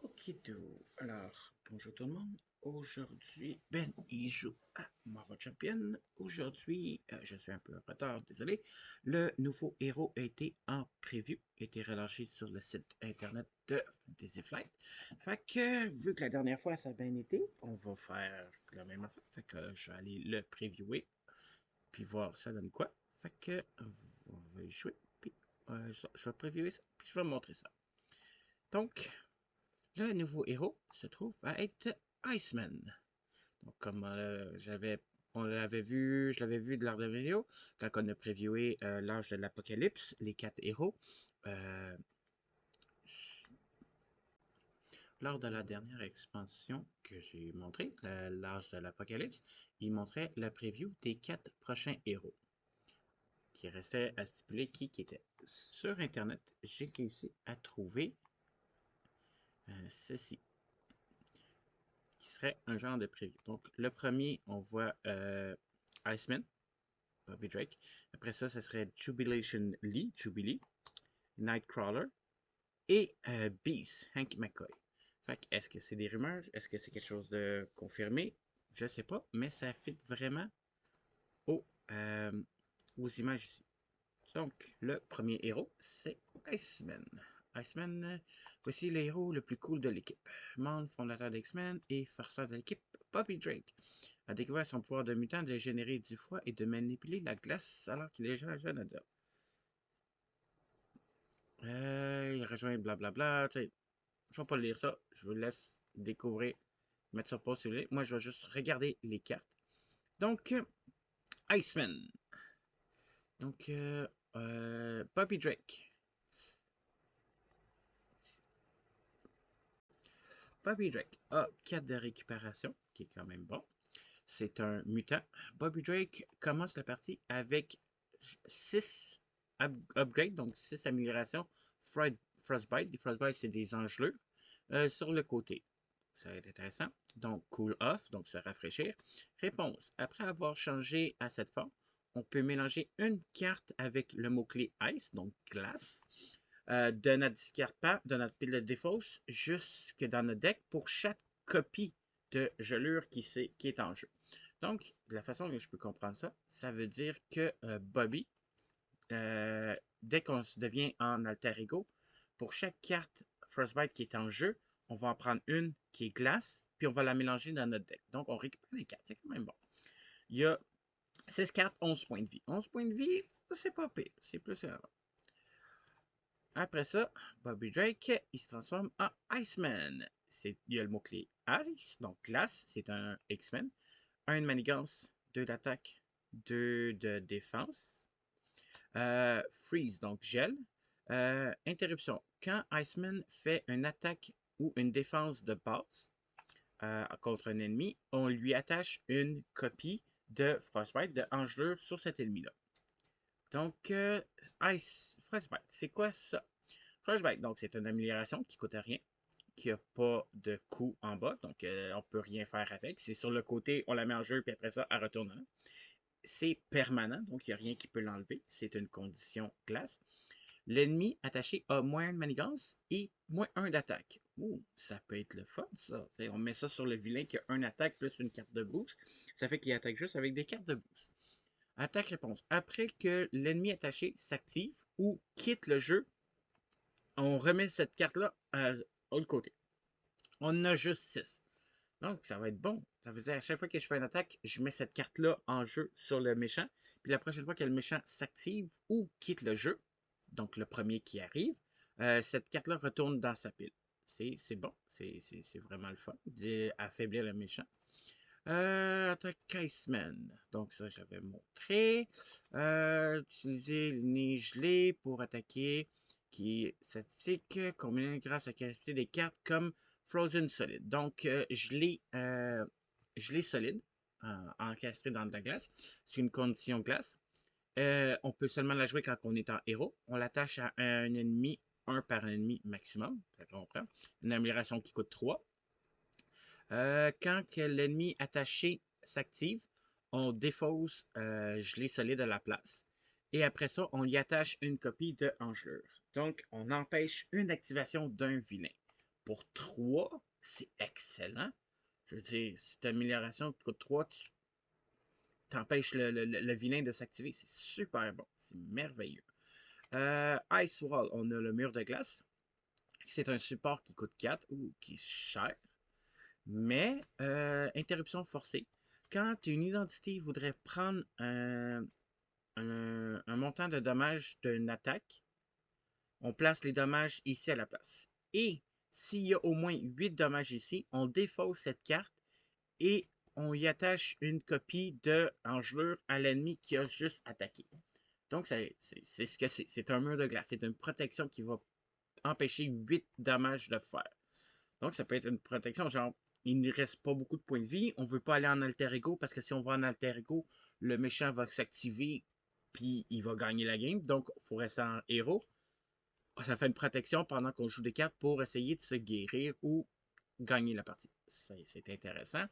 Okido. Alors, bonjour tout le monde. Aujourd'hui, Ben, il joue à Marvel Champion. Aujourd'hui, je suis un peu en retard, désolé. Le nouveau héros a été en preview, a été relâché sur le site internet de Fantasy Flight. Fait que, vu que la dernière fois ça a bien été, on va faire la même affaire. Fait que je vais aller le previewer, puis voir ça donne quoi. Fait que, on va y jouer, puis je vais previewer ça, puis je vais montrer ça. Donc, le nouveau héros se trouve à être Iceman. Donc, comme on l'avait vu, je l'avais vu de l'art de vidéo, quand on a préviewé l'âge de l'apocalypse, les quatre héros. Euh, Lors de la dernière expansion que j'ai montrée, l'âge de l'apocalypse, il montrait la preview des quatre prochains héros. Qui restait à stipuler qui était. Sur Internet, j'ai réussi à trouver ceci, qui serait un genre de preview. Donc, le premier, on voit Iceman, Bobby Drake. Après ça, ce serait Jubilation Lee, Jubilee, Nightcrawler et Beast, Hank McCoy. Fait que, est-ce que c'est des rumeurs? Est-ce que c'est quelque chose de confirmé? Je sais pas, mais ça fit vraiment aux, euh, aux images ici. Donc, le premier héros, c'est Iceman. Iceman, voici le héros le plus cool de l'équipe. Membre fondateur d'X-Men et farceur de l'équipe, Bobby Drake a découvert son pouvoir de mutant de générer du froid et de manipuler la glace alors qu'il est jeune adulte. Il rejoint blablabla. Je ne vais pas lire ça. Je vous laisse découvrir, mettre sur pause si vous voulez. Moi, je vais juste regarder les cartes. Donc, Iceman. Donc, Bobby Drake. Bobby Drake a 4 de récupération, qui est quand même bon. C'est un mutant. Bobby Drake commence la partie avec 6 upgrades, donc 6 améliorations. Frostbite. Les Frostbite, c'est des engelures sur le côté. Ça va être intéressant. Donc, cool off, donc se rafraîchir. Réponse. Après avoir changé à cette forme, on peut mélanger une carte avec le mot-clé ice, donc glace, de notre discard pas, de notre pile de défausse, jusque dans notre deck pour chaque copie de gelure qui est en jeu. Donc, de la façon que je peux comprendre ça, ça veut dire que Bobby, dès qu'on se devient en alter ego, pour chaque carte Frostbite qui est en jeu, on va en prendre une qui est glace, puis on va la mélanger dans notre deck. Donc, on récupère les cartes. C'est quand même bon. Il y a 16 cartes, 11 points de vie. 11 points de vie, c'est pas pire. C'est plus avant. Après ça, Bobby Drake, il se transforme en Iceman. Il y a le mot-clé Ice, donc glace, c'est un X-Men. 1 de manigance, 2 d'attaque, 2 de défense. Freeze, donc gel. Interruption. Quand Iceman fait une attaque ou une défense de base contre un ennemi, on lui attache une copie de Frostbite, de engelure sur cet ennemi-là. Donc, Frostbite, c'est quoi ça? Frostbite, donc c'est une amélioration qui ne coûte rien, qui n'a pas de coût en bas, donc on ne peut rien faire avec. C'est sur le côté, on la met en jeu, puis après ça, elle retourne là. C'est permanent, donc il n'y a rien qui peut l'enlever. C'est une condition glace. L'ennemi attaché a moins de manigance et moins 1 d'attaque. Ouh, ça peut être le fun, ça. On met ça sur le vilain qui a 1 attaque plus une carte de boost. Ça fait qu'il attaque juste avec des cartes de boost. Attaque-réponse. Après que l'ennemi attaché s'active ou quitte le jeu, on remet cette carte-là à l'autre côté. On en a juste 6. Donc, ça va être bon. Ça veut dire à chaque fois que je fais une attaque, je mets cette carte-là en jeu sur le méchant. Puis la prochaine fois que le méchant s'active ou quitte le jeu, donc le premier qui arrive, cette carte-là retourne dans sa pile. C'est bon. C'est vraiment le fun d'affaiblir le méchant. Attaque Iceman. Donc ça, j'avais montré. Utiliser le nez gelé pour attaquer qui est statique, combiné grâce à la capacité des cartes comme Frozen Solid. Donc, gelé solide, encastré dans de la glace. C'est une condition glace. On peut seulement la jouer quand on est en héros. On l'attache à un ennemi, un par ennemi maximum. Ça comprend. Une amélioration qui coûte 3. Quand l'ennemi attaché s'active, on défausse gelé solide à la place. Et après ça, on y attache une copie de engelure. Donc, on empêche une activation d'un vilain pour 3, c'est excellent. Je veux dire, cette amélioration qui coûte 3, tu t'empêches le vilain de s'activer. C'est super bon. C'est merveilleux. Ice Wall, on a le mur de glace. C'est un support qui coûte 4 ou qui est cher. Mais, interruption forcée. Quand une identité voudrait prendre un montant de dommages d'une attaque, on place les dommages ici à la place. Et s'il y a au moins 8 dommages ici, on défausse cette carte et on y attache une copie de engelure à l'ennemi qui a juste attaqué. Donc, c'est ce que c'est. C'est un mur de glace. C'est une protection qui va empêcher 8 dommages de faire. Donc, ça peut être une protection, genre, il ne reste pas beaucoup de points de vie. On ne veut pas aller en alter ego parce que si on va en alter ego, le méchant va s'activer puis il va gagner la game. Donc, il faut rester en héros. Ça fait une protection pendant qu'on joue des cartes pour essayer de se guérir ou gagner la partie. C'est intéressant.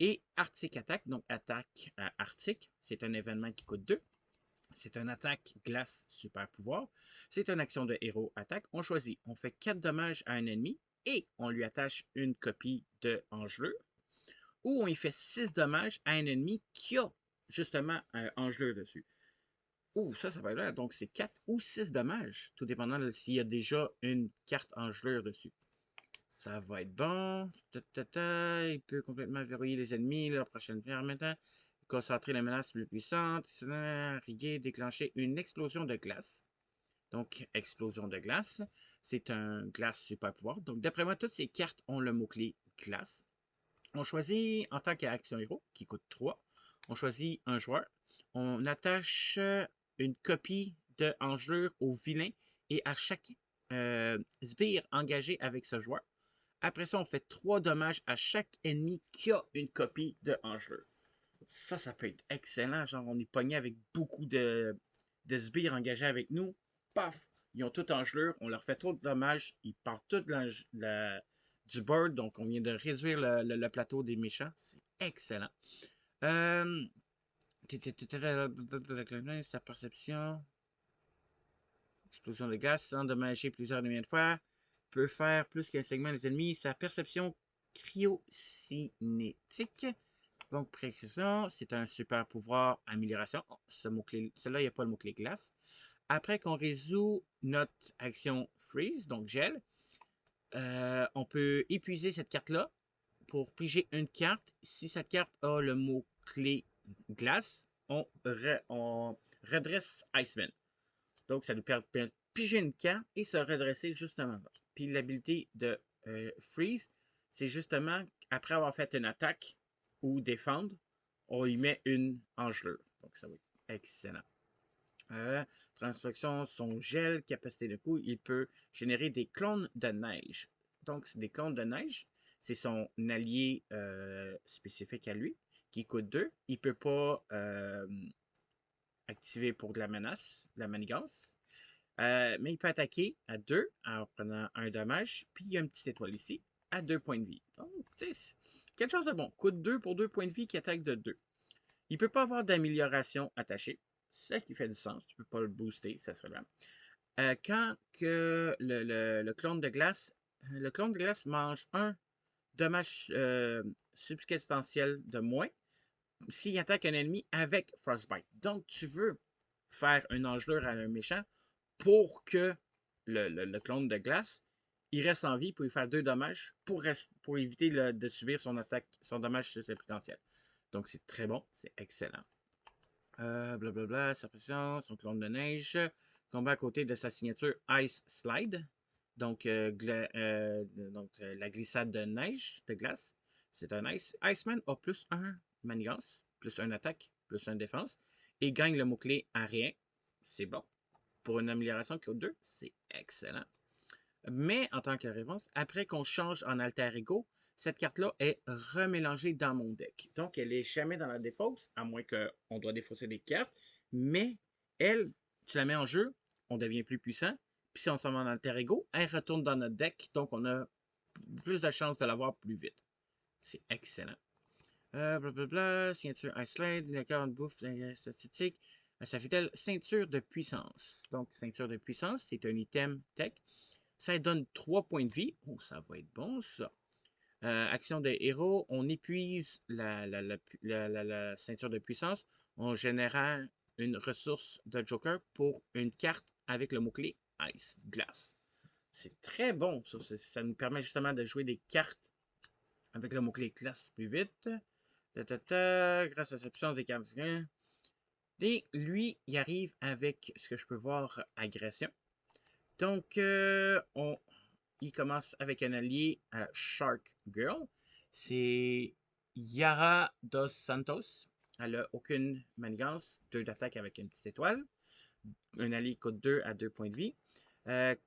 Et Arctic Attack, donc attaque arctique, c'est un événement qui coûte 2. C'est une attaque glace super pouvoir. C'est une action de héros attaque. On choisit, on fait 4 dommages à un ennemi et on lui attache une copie de engelure. Ou on y fait 6 dommages à un ennemi qui a justement un engelure dessus. Ouh, ça va être là. Donc c'est 4 ou 6 dommages, tout dépendant de s'il y a déjà une carte engelure dessus. Ça va être bon. Il peut complètement verrouiller les ennemis. La prochaine pierre maintenant. Concentrer la menace plus puissante. Riguer, déclencher une explosion de glace. Donc, explosion de glace. C'est un glace super pouvoir. Donc, d'après moi, toutes ces cartes ont le mot-clé glace. On choisit en tant qu'action héros, qui coûte 3. On choisit un joueur. On attache une copie de engelure au vilain et à chaque sbire engagé avec ce joueur. Après ça, on fait 3 dommages à chaque ennemi qui a une copie de engelure. Ça peut être excellent. Genre, on est pogné avec beaucoup de sbires engagés avec nous. Paf! Ils ont tout engelure. On leur fait trop de dommages. Ils partent tout du board. Donc, on vient de réduire le plateau des méchants. C'est excellent. Sa perception. Explosion de gaz sans endommager plusieurs ennemis de fois. Peut faire plus qu'un segment des ennemis. Sa perception cryocinétique. Donc, précision, c'est un super pouvoir amélioration. Celui-là, il n'y a pas le mot-clé glace. Après qu'on résout notre action freeze, donc gel, on peut épuiser cette carte-là pour piger une carte. Si cette carte a le mot-clé glace, on redresse Iceman. Donc, ça nous permet de piger une carte et se redresser justement là. Puis l'habilité de freeze, c'est justement après avoir fait une attaque ou défendre, on y met une engelure. Donc, ça va être excellent. Transformation, son gel, capacité de coup, il peut générer des clones de neige. Donc, des clones de neige, c'est son allié spécifique à lui, qui coûte 2. Il ne peut pas activer pour de la menace, de la manigance. Mais il peut attaquer à 2 en prenant un dommage. Puis il y a une petite étoile ici, à 2 points de vie. Donc, c'est quelque chose de bon. Coûte 2 pour 2 points de vie qui attaque de 2. Il ne peut pas avoir d'amélioration attachée. C'est ça qui fait du sens. Tu ne peux pas le booster, ça serait bien. Quand que le clone de glace, mange un dommage substantiel de moins s'il attaque un ennemi avec Frostbite. Donc, tu veux faire une engelure à un méchant pour que le clone de glace, il reste en vie pour lui faire 2 dommages pour éviter de subir son attaque, son dommage substantiel. Donc, c'est très bon, c'est excellent. Blablabla, sa pression, son clone de neige. Combat à côté de sa signature Ice Slide. Donc, la glissade de neige, de glace. C'est un Ice. Iceman a plus 1 manigance, plus 1 attaque, plus 1 défense. Et gagne le mot-clé à rien. C'est bon. Pour une amélioration qui coûte 2, c'est excellent. Mais en tant que réponse, après qu'on change en alter ego, cette carte-là est remélangée dans mon deck. Donc, elle n'est jamais dans la défausse, à moins qu'on doit défausser des cartes. Mais elle, tu la mets en jeu, on devient plus puissant. Puis si on s'en va en alter ego, elle retourne dans notre deck. Donc, on a plus de chances de l'avoir plus vite. C'est excellent. Blablabla, signature Iceland, le cœur de bouffe statistique. Ça fait ceinture de puissance. Donc, ceinture de puissance, c'est un item tech. Ça donne 3 points de vie. Oh, ça va être bon, ça. Action de héros, on épuise la ceinture de puissance en générant une ressource de Joker pour une carte avec le mot-clé Ice, glace. C'est très bon, ça. Ça nous permet justement de jouer des cartes avec le mot-clé glace plus vite. Grâce à cette puissance des cartes. Et lui, il arrive avec ce que je peux voir, agression. Donc, il commence avec un allié à Shark Girl. C'est Yara dos Santos. Elle n'a aucune manigance. 2 d'attaque avec une petite étoile. Un allié coûte 2 à 2 points de vie.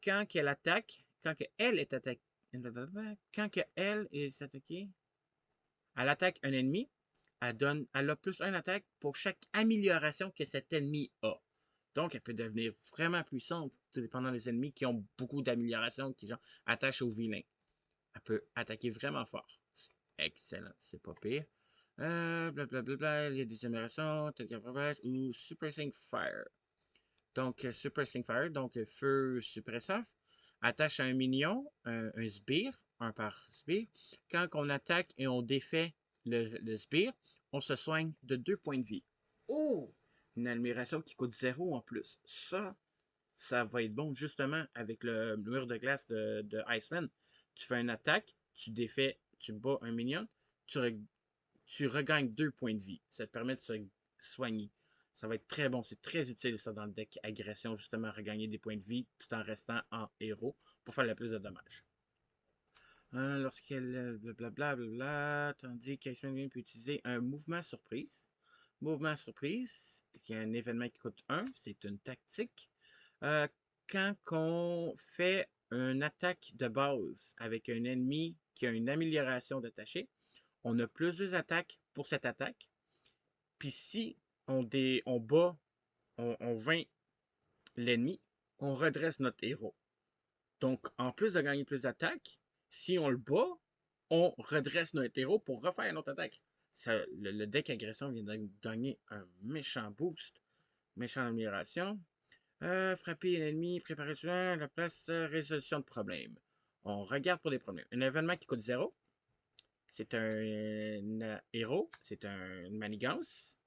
Quand elle attaque, quand elle est attaquée, quand elle est attaquée, elle attaque un ennemi, elle a plus 1 attaque pour chaque amélioration que cet ennemi a. Donc, elle peut devenir vraiment puissante, tout dépendant des ennemis qui ont beaucoup d'améliorations, qui genre, attachent au vilain. Elle peut attaquer vraiment fort. Excellent, c'est pas pire. Blablabla, il y a des améliorations, telles que ou Super Sync Fire. Donc, Super Sync Fire, donc feu suppressif, attache à un minion, un sbire, un par sbire. Quand on attaque et on défait le sbire, on se soigne de 2 points de vie. Oh! Une admiration qui coûte 0 en plus. Ça va être bon justement avec le mur de glace de Iceland. Tu fais une attaque, tu défais, tu bats un minion, tu regagnes 2 points de vie. Ça te permet de se soigner. Ça va être très bon. C'est très utile ça dans le deck agression, justement, regagner des points de vie tout en restant en héros pour faire le plus de dommages. Lorsqu'elle blablabla, tandis qu'Iceman peut utiliser un mouvement surprise. Mouvement surprise, qui est un événement qui coûte 1, c'est une tactique. Euh, Quand on fait une attaque de base avec un ennemi qui a une amélioration d'attaché, on a plus de attaques pour cette attaque. Puis si on bat, on vainc l'ennemi, on redresse notre héros. Donc, en plus de gagner plus d'attaques, si on le bat, on redresse notre héros pour refaire une autre attaque. Le deck agression vient de gagner un méchant boost, méchante amélioration. Frapper l'ennemi, préparer la place, résolution de problème. On regarde pour des problèmes. Un événement qui coûte 0. C'est un héros, c'est un manigance.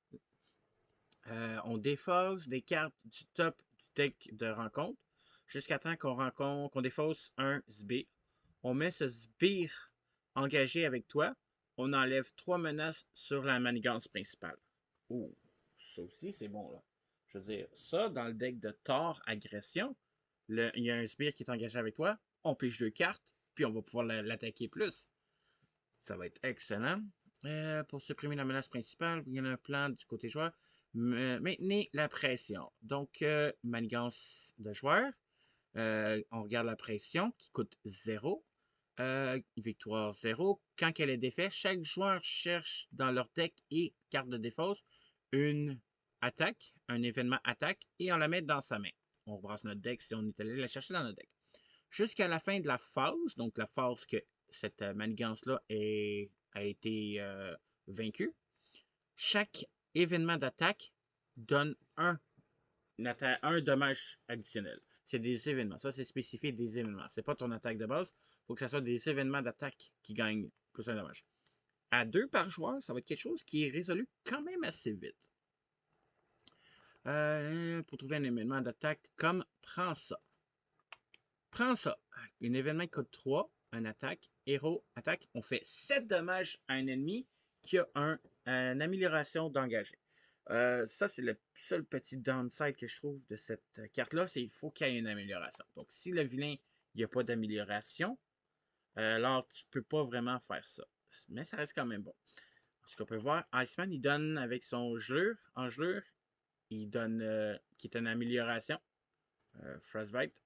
On défausse des cartes du top du deck de rencontre jusqu'à temps qu'on défausse un sbire. On met ce sbire engagé avec toi. On enlève 3 menaces sur la manigance principale. Oh, ça aussi c'est bon là. Je veux dire, ça dans le deck de Thor agression, il y a un sbire qui est engagé avec toi. On pige 2 cartes, puis on va pouvoir l'attaquer plus. Ça va être excellent. Pour supprimer la menace principale, il y a un plan du côté joueur. Maintenez la pression. Donc, manigance de joueur. On regarde la pression qui coûte 0. Victoire 0. Quand elle est défaite, chaque joueur cherche dans leur deck et carte de défausse une attaque, un événement attaque, et on la met dans sa main. On brasse notre deck si on est allé la chercher dans notre deck. Jusqu'à la fin de la phase, donc la phase que cette manigance-là a été vaincue, chaque événement d'attaque donne un dommage additionnel. C'est des événements. Ça, c'est spécifié des événements. C'est pas ton attaque de base. Il faut que ce soit des événements d'attaque qui gagnent plus un dommage. À 2 par joueur, ça va être quelque chose qui est résolu quand même assez vite. Pour trouver un événement d'attaque comme prends ça. Prends ça. Un événement qui coûte 3, un attaque, héros, attaque. On fait 7 dommages à un ennemi qui a une amélioration d'engagé. Ça, c'est le seul petit downside que je trouve de cette carte-là, c'est qu'il faut qu'il y ait une amélioration. Donc, si le vilain, il n'y a pas d'amélioration, alors tu ne peux pas vraiment faire ça. Mais ça reste quand même bon. Ce qu'on peut voir, Iceman, il donne avec son gelure, en gelure, il donne, qui est une amélioration, Frostbite,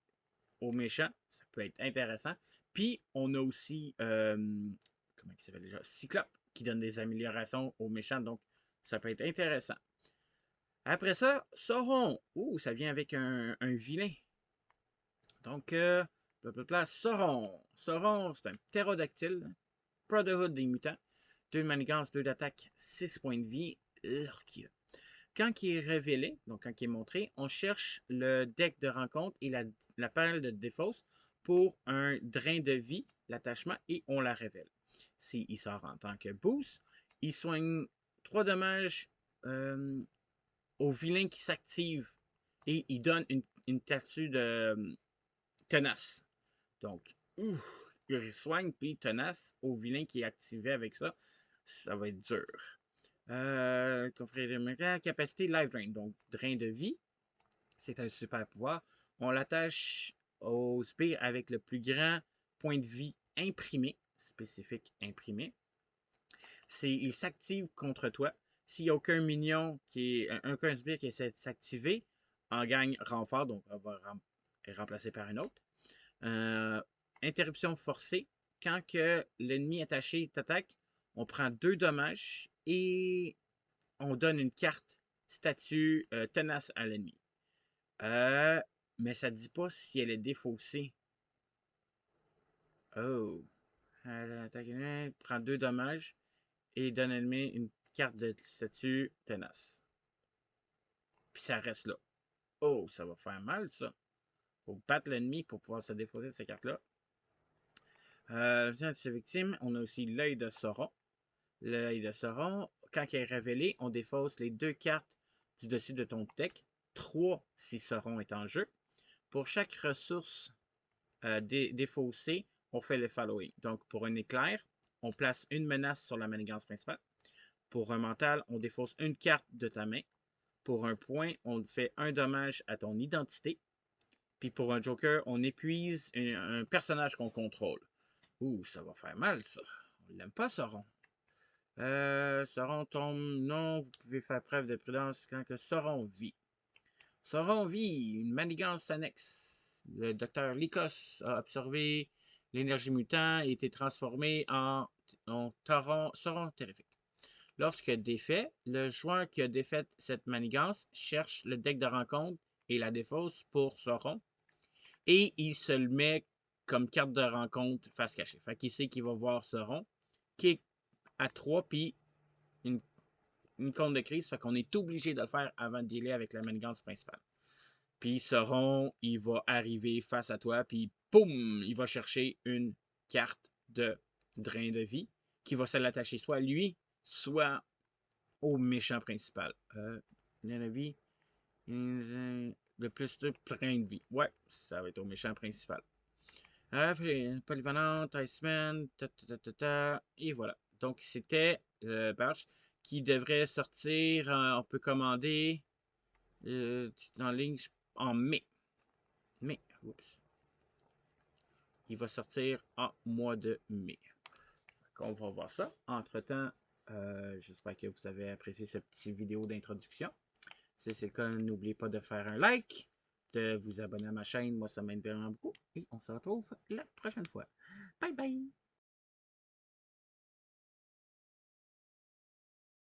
aux méchants. Ça peut être intéressant. Puis, on a aussi, comment il s'appelle déjà? Cyclope, qui donne des améliorations aux méchants. Donc, ça peut être intéressant. Après ça, Sauron. Ouh, ça vient avec un vilain. Donc, Sauron. Sauron, c'est un ptérodactyle. Brotherhood des mutants. 2 manigances, 2 d'attaque, 6 points de vie. Urk. Quand il est révélé, donc quand il est montré, on cherche le deck de rencontre et la pelle de défausse pour un drain de vie, l'attachement, et on la révèle. S'il sort en tant que boost, il soigne 3 dommages au vilain qui s'active et il donne une statue de tenace. Donc, il soigne puis tenace au vilain qui est activé avec ça. Ça va être dur. Capacité Life Drain, donc drain de vie. C'est un super pouvoir. On l'attache au spire avec le plus grand point de vie imprimé, spécifique imprimé. Il s'active contre toi. S'il n'y a aucun minion aucun spire qui essaie de s'activer, on gagne renfort, donc on va être remplacé par un autre. Interruption forcée. Quand l'ennemi attaché t'attaque, on prend 2 dommages et on donne une carte statue tenace à l'ennemi. Mais ça ne dit pas si elle est défaussée. Oh. Elle prend 2 dommages et donne à l'ennemi une carte de statue tenace. Puis ça reste là. Oh, ça va faire mal, ça. Faut battre l'ennemi pour pouvoir se défausser de ces cartes-là. Ses victimes, on a aussi l'œil de Sauron. L'œil de Sauron, quand il est révélé, on défausse les 2 cartes du dessus de ton deck. 3 si Sauron est en jeu. Pour chaque ressource défaussée, on fait le following. Donc, pour un éclair, on place une menace sur la manigance principale. Pour un mental, on défausse une carte de ta main. Pour un point, on fait un dommage à ton identité. Puis pour un joker, on épuise un personnage qu'on contrôle. Ouh, ça va faire mal, ça. On l'aime pas, Sauron. Sauron tombe. Non, vous pouvez faire preuve de prudence quand que Sauron vit. Sauron vit, une manigance annexe. Le docteur Lycos a absorbé l'énergie mutant et été transformé en Sauron terrifique. Lorsque défait, le joueur qui a défait cette manigance cherche le deck de rencontre et la défausse pour Sauron. Et il se le met comme carte de rencontre face cachée. Fait qu'il sait qu'il va voir Sauron, qui est à 3, puis une compte de crise. Fait qu'on est obligé de le faire avant de dealer avec la manigance principale. Puis Sauron, il va arriver face à toi, puis boum, il va chercher une carte de drain de vie qui va se l'attacher soit à lui, soit au méchant principal. Drain de vie, le plus de drain de vie. Ouais, ça va être au méchant principal. Polyvalente, Iceman, et voilà. Donc, c'était le badge qui devrait sortir, on peut commander en ligne en mai. Oups. Il va sortir en mois de mai. On va voir ça. Entre-temps, j'espère que vous avez apprécié cette petite vidéo d'introduction. Si c'est le cas, n'oubliez pas de faire un like, de vous abonner à ma chaîne. Moi, ça m'aide vraiment beaucoup. Et on se retrouve la prochaine fois. Bye bye!